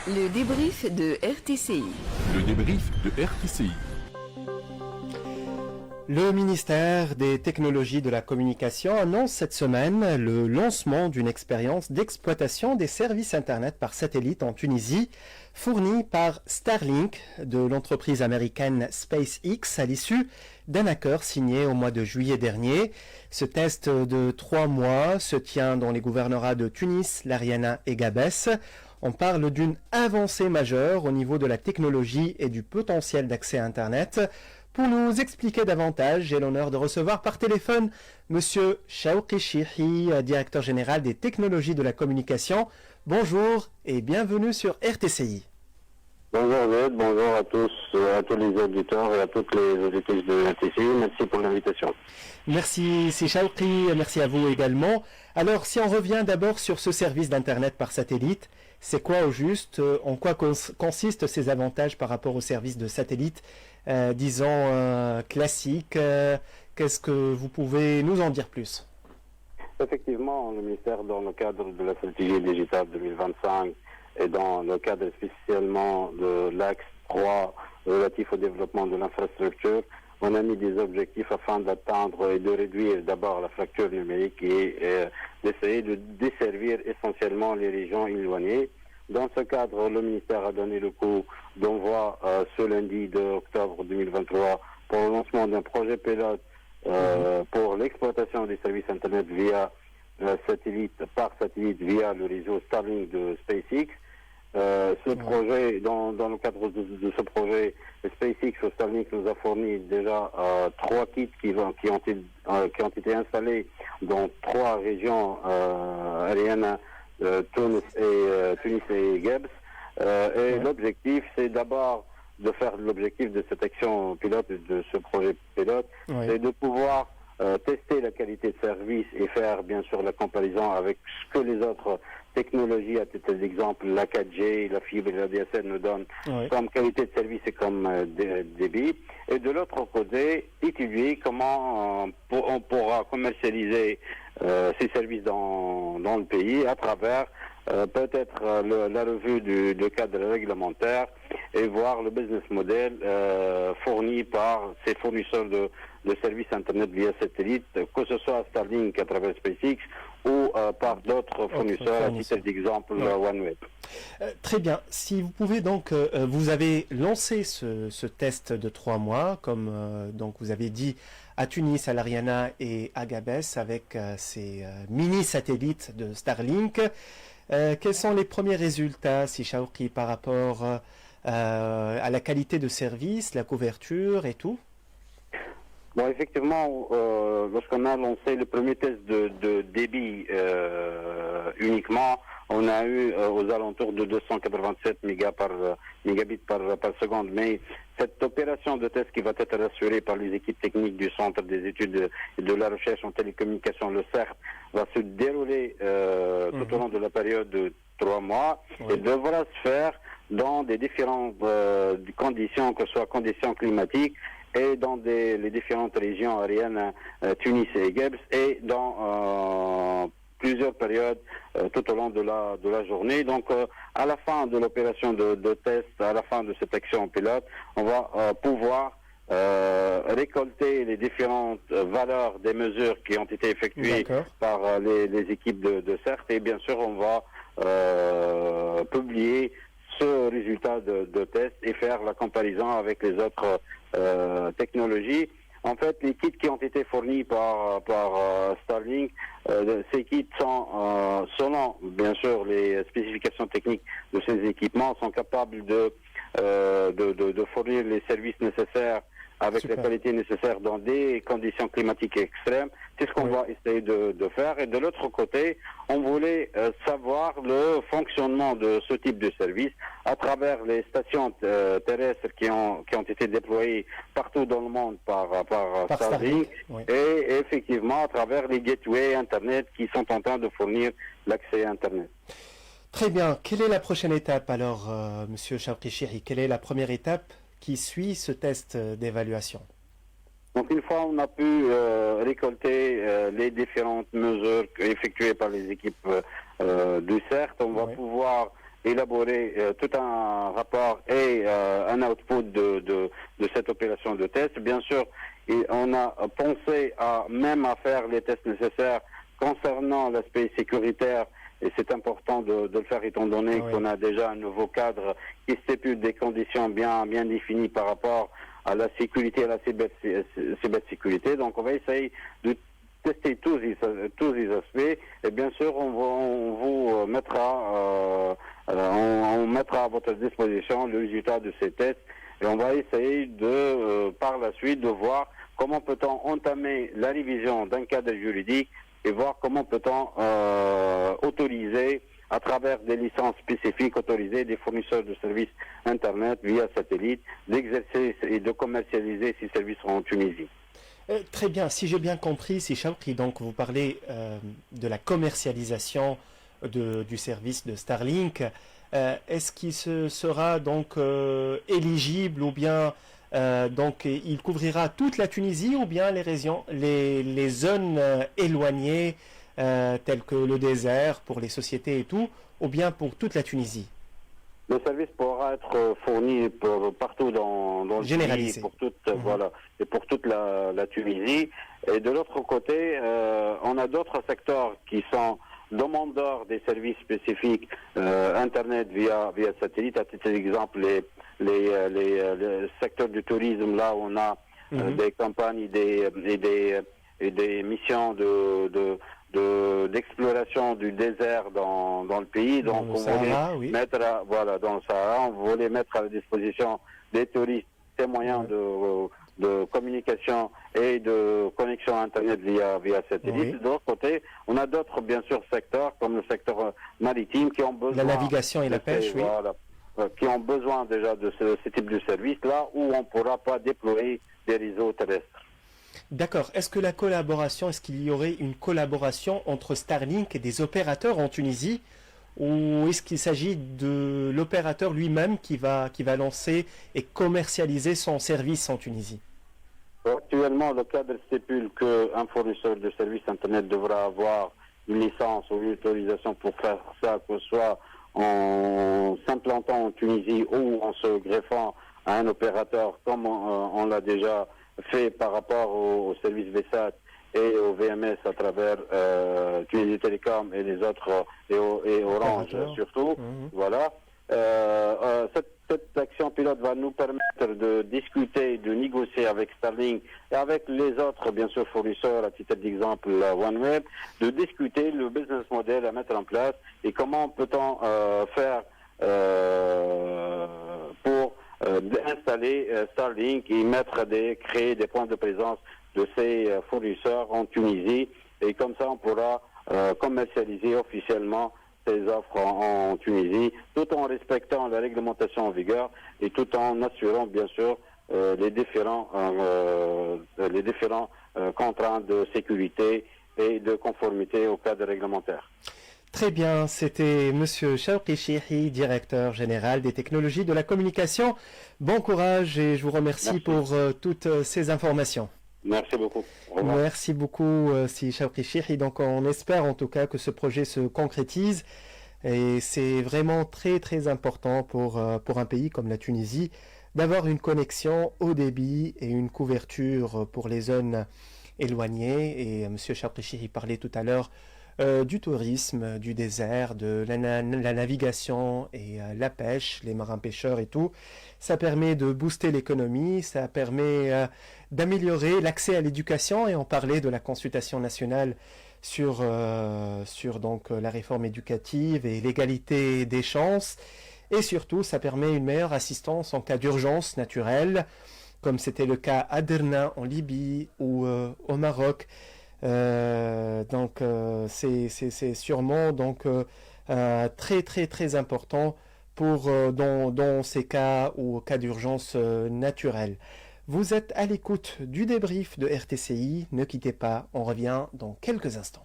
Le débrief de RTCI. Le débrief de RTCI. Le ministère des Technologies de la Communication annonce cette semaine le lancement d'une expérience d'exploitation des services Internet par satellite en Tunisie, fournie par Starlink de l'entreprise américaine SpaceX à l'issue d'un accord signé au mois de juillet dernier. Ce test de 3 mois se tient dans les gouvernorats de Tunis, l'Ariana et Gabès. On parle d'une avancée majeure au niveau de la technologie et du potentiel d'accès à Internet. Pour nous expliquer davantage, j'ai l'honneur de recevoir par téléphone Monsieur Chawqi Chihi, directeur général des technologies de la communication. Bonjour et bienvenue sur RTCI. Bonjour Zed, bonjour à tous les auditeurs et à toutes les auditrices de RTCI. Merci pour l'invitation. Merci Chawqi, merci à vous également. Alors si on revient d'abord sur ce service d'Internet par satellite, c'est quoi au juste? En quoi consistent ces avantages par rapport au service de satellite, disons classique? Qu'est-ce que vous pouvez nous en dire plus? Effectivement, le ministère, dans le cadre de la stratégie digitale 2025 et dans le cadre spécialement de l'axe 3 relatif au développement de l'infrastructure, on a mis des objectifs afin d'atteindre et de réduire d'abord la fracture numérique et d'essayer de desservir essentiellement les régions éloignées. Dans ce cadre, le ministère a donné le coup d'envoi ce lundi 2 octobre 2023 pour le lancement d'un projet pilote pour l'exploitation des services Internet via par satellite via le réseau Starlink de SpaceX. Ce projet, dans le cadre de ce projet, SpaceX ou Starlink nous a fourni déjà 3 kits qui ont été installés dans 3 régions aériennes, Tunis et Gabès. L'objectif, c'est d'abord de faire l'objectif de cette action pilote, de ce projet pilote, c'est de pouvoir tester la qualité de service et faire bien sûr la comparaison avec ce que les autres technologies, à titre d'exemple la 4G, la fibre et la DSL nous donnent comme qualité de service et comme débit. Et de l'autre côté, étudier comment on pourra commercialiser ces services dans le pays à travers peut-être la revue du cadre réglementaire et voir le business model fourni par ces fournisseurs de services Internet via satellite, que ce soit Starlink à travers SpaceX ou par d'autres fournisseurs, à titre d'exemple OneWeb. Très bien. Si vous pouvez donc, vous avez lancé ce test de 3 mois, comme donc vous avez dit, à Tunis, à l'Ariana et à Gabès, avec ces mini-satellites de Starlink. Quels sont les premiers résultats, si Chawqi, par rapport à la qualité de service, la couverture et tout? Bon, effectivement, lorsqu'on a lancé le premier test de débit uniquement, on a eu aux alentours de 287 mégabits par seconde. Mais cette opération de test qui va être assurée par les équipes techniques du Centre des études et de la recherche en télécommunications, le CERT, va se dérouler tout au long de la période de 3 mois et devra se faire dans des différentes conditions, que ce soit conditions climatiques, et dans les différentes régions aériennes, Tunis et Gabès, et dans plusieurs périodes tout au long de la journée. Donc, à la fin de l'opération de test, à la fin de cette action pilote, on va pouvoir récolter les différentes valeurs des mesures qui ont été effectuées par les équipes de CERT, et bien sûr, on va publier ce résultat de test et faire la comparaison avec les autres technologies. En fait, les kits qui ont été fournis par Starlink, ces kits sont, selon bien sûr les spécifications techniques de ces équipements, sont capables de fournir les services nécessaires avec la qualité nécessaire dans des conditions climatiques extrêmes. C'est ce qu'on va essayer de faire. Et de l'autre côté, on voulait savoir le fonctionnement de ce type de service à travers les stations terrestres qui ont été déployées partout dans le monde par Starlink, et effectivement à travers les gateways Internet qui sont en train de fournir l'accès à Internet. Très bien. Quelle est la prochaine étape alors, Monsieur Chawqi Chihi? Quelle est la première étape qui suit ce test d'évaluation? Donc une fois on a pu récolter les différentes mesures effectuées par les équipes du CERT, on va pouvoir élaboré tout un rapport et un output de cette opération de test. Bien sûr, et on a pensé même à faire les tests nécessaires concernant l'aspect sécuritaire, et c'est important de le faire étant donné qu'on a déjà un nouveau cadre qui stipule des conditions bien définies par rapport à la sécurité et à la cybersécurité. Donc on va essayer de tester tous les aspects, et bien sûr on vous mettra on mettra à votre disposition le résultat de ces tests, et on va essayer par la suite de voir comment peut-on entamer la révision d'un cadre juridique et voir comment peut-on autoriser, à travers des licences spécifiques, autoriser des fournisseurs de services Internet via satellite d'exercer et de commercialiser ces services en Tunisie. Très bien, si j'ai bien compris, si Chawki, donc vous parlez de la commercialisation du service de Starlink, est-ce qu'il sera donc éligible, ou bien donc il couvrira toute la Tunisie, ou bien les zones éloignées telles que le désert pour les sociétés et tout, ou bien pour toute la Tunisie? Le service pourra être fourni partout dans le généralisé. pays, pour toute la Tunisie. Et de l'autre côté, on a d'autres secteurs qui sont demandeurs des services spécifiques Internet via satellite. À titre d'exemple, les secteurs du tourisme, là où on a des campagnes et des missions d'exploration du désert dans le pays. Donc on voulait mettre dans le Sahara, on voulait mettre à la disposition des touristes ces moyens de communication et de connexion Internet via satellite. De l'autre côté, on a d'autres, bien sûr, secteurs, comme le secteur maritime, qui ont besoin... La navigation et la pêche, qui ont besoin déjà de ce type de service, là où on ne pourra pas déployer des réseaux terrestres. D'accord. Est-ce qu'il y aurait une collaboration entre Starlink et des opérateurs en Tunisie, ou est-ce qu'il s'agit de l'opérateur lui-même qui va lancer et commercialiser son service en Tunisie? Actuellement, le cadre stipule qu'un fournisseur de services Internet devra avoir une licence ou une autorisation pour faire ça, que ce soit en s'implantant en Tunisie ou en se greffant à un opérateur, comme on l'a déjà fait par rapport au service VSAT et au VMS à travers Tunisie Télécom et les autres, et Orange surtout. Voilà. Cette action pilote va nous permettre de discuter, de négocier avec Starlink et avec les autres, bien sûr, fournisseurs, à titre d'exemple OneWeb, de discuter le business model à mettre en place et comment peut-on faire pour installer Starlink et créer des points de présence de ces fournisseurs en Tunisie, et comme ça on pourra commercialiser officiellement ces offres en Tunisie, tout en respectant la réglementation en vigueur et tout en assurant bien sûr les différents contraintes de sécurité et de conformité au cadre réglementaire. Très bien, c'était Monsieur Chawki Chihi, directeur général des technologies de la communication. Bon courage et je vous remercie pour toutes ces informations. Merci beaucoup. Merci beaucoup, si Chawki Chihi. Donc on espère en tout cas que ce projet se concrétise, et c'est vraiment très très important pour un pays comme la Tunisie d'avoir une connexion haut débit et une couverture pour les zones éloignées. Et Monsieur Chawki Chihi parlait tout à l'heure du tourisme, du désert, de la navigation et la pêche, les marins pêcheurs et tout. Ça permet de booster l'économie, ça permet d'améliorer l'accès à l'éducation, et on parlait de la consultation nationale sur donc la réforme éducative et l'égalité des chances, et surtout ça permet une meilleure assistance en cas d'urgence naturelle, comme c'était le cas à Derna en Libye ou au Maroc. Donc c'est sûrement donc très très très important pour dans ces cas ou cas d'urgence naturelle. Vous êtes à l'écoute du débrief de RTCI, ne quittez pas, on revient dans quelques instants.